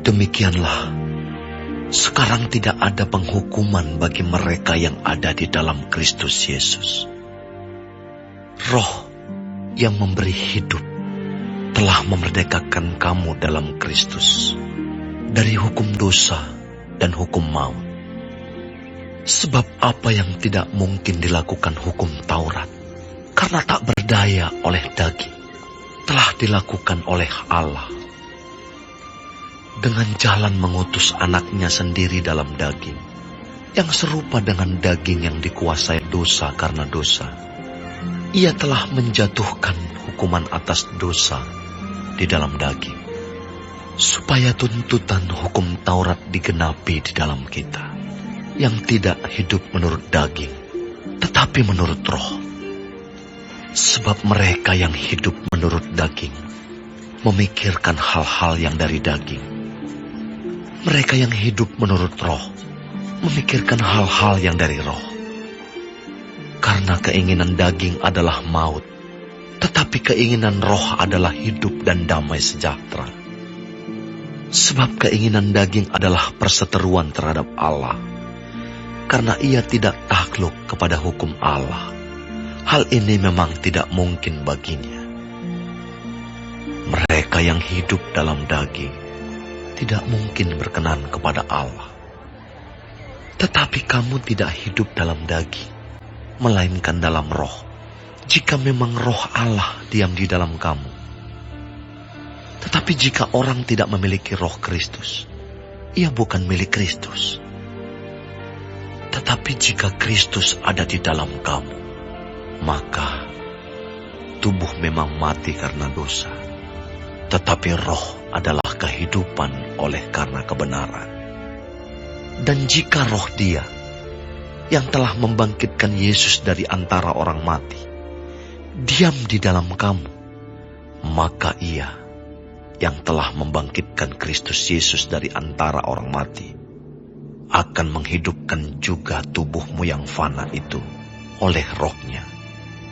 Demikianlah, sekarang tidak ada penghukuman bagi mereka yang ada di dalam Kristus Yesus. Roh yang memberi hidup telah memerdekakan kamu dalam Kristus dari hukum dosa dan hukum maut. Sebab apa yang tidak mungkin dilakukan hukum Taurat, karena tak berdaya oleh daging, telah dilakukan oleh Allah. Dengan jalan mengutus anaknya sendiri dalam daging, yang serupa dengan daging yang dikuasai dosa karena dosa. Ia telah menjatuhkan hukuman atas dosa di dalam daging, supaya tuntutan hukum Taurat digenapi di dalam kita, yang tidak hidup menurut daging, tetapi menurut roh. Sebab mereka yang hidup menurut daging memikirkan hal-hal yang dari daging. Mereka yang hidup menurut roh memikirkan hal-hal yang dari roh. Karena keinginan daging adalah maut, tetapi keinginan roh adalah hidup dan damai sejahtera. Sebab keinginan daging adalah perseteruan terhadap Allah, karena ia tidak takluk kepada hukum Allah. Hal ini memang tidak mungkin baginya. Mereka yang hidup dalam daging tidak mungkin berkenan kepada Allah. Tetapi kamu tidak hidup dalam daging, melainkan dalam roh, jika memang roh Allah diam di dalam kamu. Tetapi jika orang tidak memiliki roh Kristus, ia bukan milik Kristus. Tetapi jika Kristus ada di dalam kamu, maka tubuh memang mati karena dosa, tetapi roh adalah kehidupan oleh karena kebenaran. Dan jika roh Dia yang telah membangkitkan Yesus dari antara orang mati diam di dalam kamu, maka Ia yang telah membangkitkan Kristus Yesus dari antara orang mati akan menghidupkan juga tubuhmu yang fana itu oleh rohnya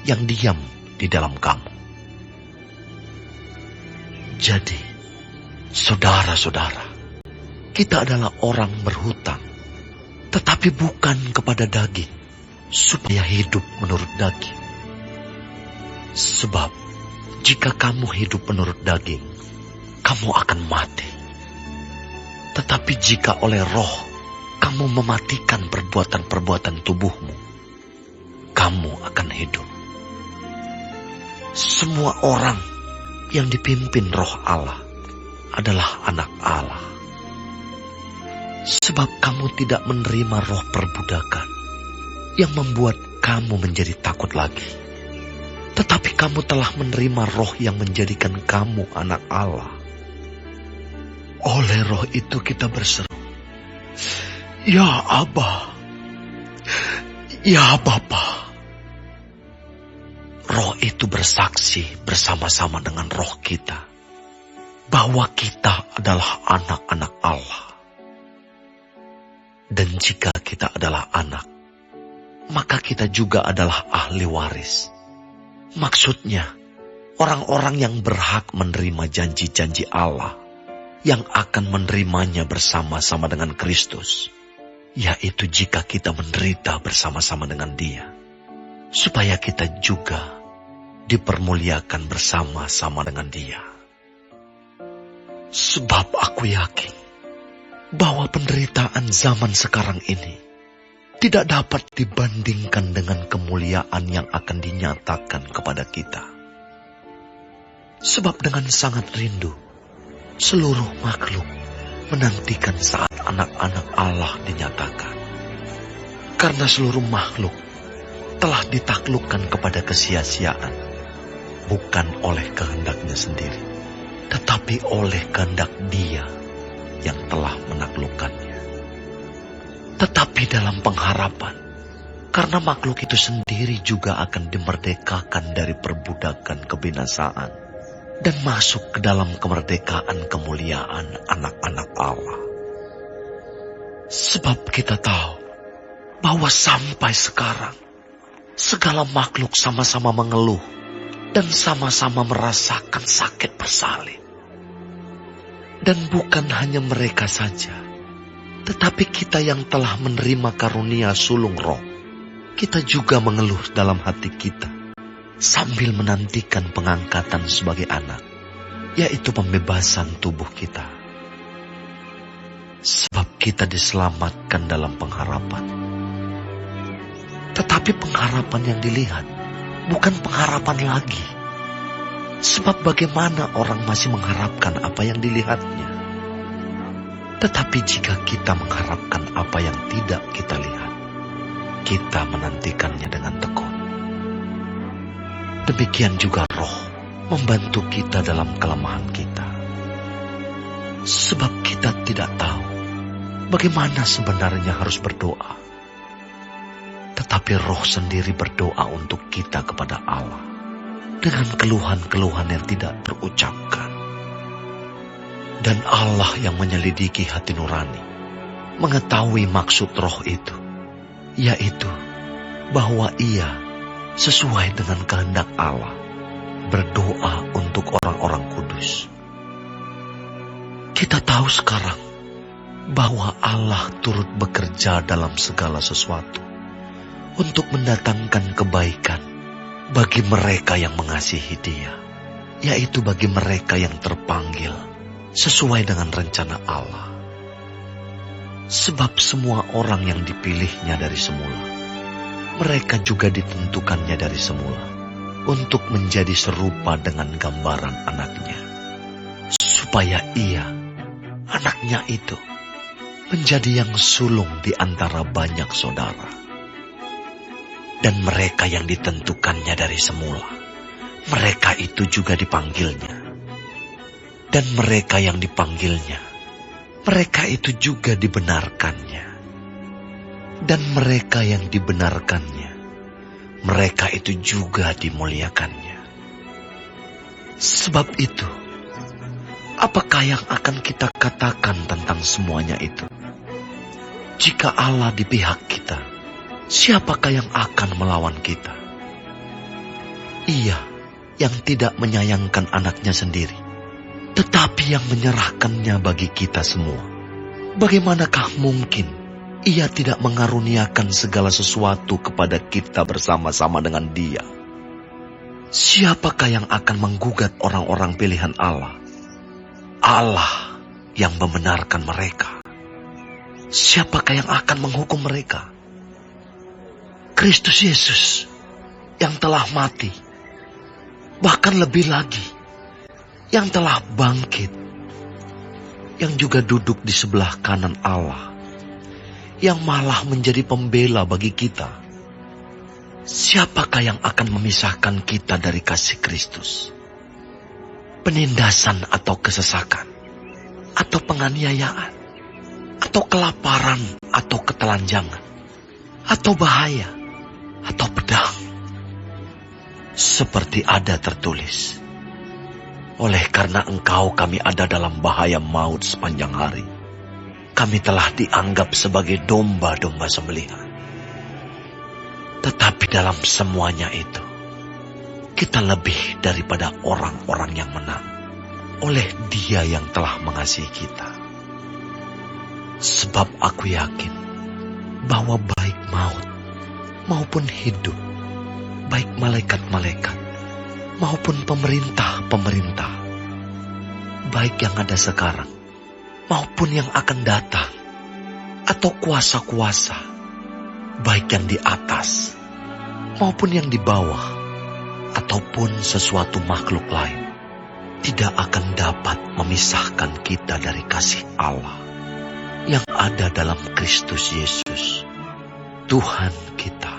yang diam di dalam kamu. Jadi, saudara-saudara, kita adalah orang berhutang, tetapi bukan kepada daging, supaya hidup menurut daging. Sebab, jika kamu hidup menurut daging, kamu akan mati. Tetapi jika oleh roh, kamu mematikan perbuatan-perbuatan tubuhmu, kamu akan hidup. Semua orang yang dipimpin roh Allah adalah anak Allah. Sebab kamu tidak menerima roh perbudakan yang membuat kamu menjadi takut lagi. Tetapi kamu telah menerima roh yang menjadikan kamu anak Allah. Oleh roh itu kita berseru, "Ya Aba, ya Bapa." Roh itu bersaksi bersama-sama dengan roh kita bahwa kita adalah anak-anak Allah. Dan jika kita adalah anak, maka kita juga adalah ahli waris. Maksudnya, orang-orang yang berhak menerima janji-janji Allah, yang akan menerimanya bersama-sama dengan Kristus, yaitu jika kita menderita bersama-sama dengan Dia, supaya kita juga dipermuliakan bersama-sama dengan Dia. Sebab aku yakin bahwa penderitaan zaman sekarang ini tidak dapat dibandingkan dengan kemuliaan yang akan dinyatakan kepada kita. Sebab dengan sangat rindu, seluruh makhluk menantikan saat anak-anak Allah dinyatakan. Karena seluruh makhluk telah ditaklukkan kepada kesia-siaan, bukan oleh kehendaknya sendiri, tetapi oleh kehendak Dia yang telah menaklukkannya. Tetapi dalam pengharapan, karena makhluk itu sendiri juga akan dimerdekakan dari perbudakan kebinasaan dan masuk ke dalam kemerdekaan kemuliaan anak-anak Allah. Sebab kita tahu bahwa sampai sekarang segala makhluk sama-sama mengeluh dan sama-sama merasakan sakit bersalin. Dan bukan hanya mereka saja, tetapi kita yang telah menerima karunia sulung roh, kita juga mengeluh dalam hati kita sambil menantikan pengangkatan sebagai anak, yaitu pembebasan tubuh kita. Sebab kita diselamatkan dalam pengharapan. Tetapi pengharapan yang dilihat bukan pengharapan lagi. Sebab bagaimana orang masih mengharapkan apa yang dilihatnya? Tetapi jika kita mengharapkan apa yang tidak kita lihat, kita menantikannya dengan tekun. Demikian juga roh membantu kita dalam kelemahan kita. Sebab kita tidak tahu bagaimana sebenarnya harus berdoa. Tetapi roh sendiri berdoa untuk kita kepada Allah dengan keluhan-keluhan yang tidak terucapkan. Dan Allah yang menyelidiki hati nurani mengetahui maksud roh itu, yaitu bahwa ia sesuai dengan kehendak Allah berdoa untuk orang-orang kudus. Kita tahu sekarang bahwa Allah turut bekerja dalam segala sesuatu untuk mendatangkan kebaikan bagi mereka yang mengasihi Dia, yaitu bagi mereka yang terpanggil sesuai dengan rencana Allah. Sebab semua orang yang dipilihnya dari semula, mereka juga ditentukannya dari semula untuk menjadi serupa dengan gambaran anaknya, supaya ia, anaknya itu, menjadi yang sulung di antara banyak saudara. Dan mereka yang ditentukannya dari semula, mereka itu juga dipanggilnya. Dan mereka yang dipanggilnya, mereka itu juga dibenarkannya. Dan mereka yang dibenarkannya, mereka itu juga dimuliakannya. Sebab itu, apakah yang akan kita katakan tentang semuanya itu? Jika Allah di pihak kita, siapakah yang akan melawan kita? Ia yang tidak menyayangkan anaknya sendiri, tetapi yang menyerahkannya bagi kita semua. Bagaimanakah mungkin ia tidak mengaruniakan segala sesuatu kepada kita bersama-sama dengan Dia? Siapakah yang akan menggugat orang-orang pilihan Allah? Allah yang membenarkan mereka. Siapakah yang akan menghukum mereka? Kristus Yesus yang telah mati, bahkan lebih lagi, yang telah bangkit, yang juga duduk di sebelah kanan Allah, yang malah menjadi pembela bagi kita. Siapakah yang akan memisahkan kita dari kasih Kristus? Penindasan atau kesesakan, atau penganiayaan, atau kelaparan, atau ketelanjangan, atau bahaya, atau pedang. Seperti ada tertulis, oleh karena engkau kami ada dalam bahaya maut sepanjang hari. Kami telah dianggap sebagai domba-domba sembelihan. Tetapi dalam semuanya itu, kita lebih daripada orang-orang yang menang oleh Dia yang telah mengasihi kita. Sebab aku yakin bahwa baik maut maupun hidup, baik malaikat-malaikat maupun pemerintah-pemerintah, baik yang ada sekarang maupun yang akan datang, atau kuasa-kuasa, baik yang di atas maupun yang di bawah, ataupun sesuatu makhluk lain, tidak akan dapat memisahkan kita dari kasih Allah yang ada dalam Kristus Yesus, Tuhan kita.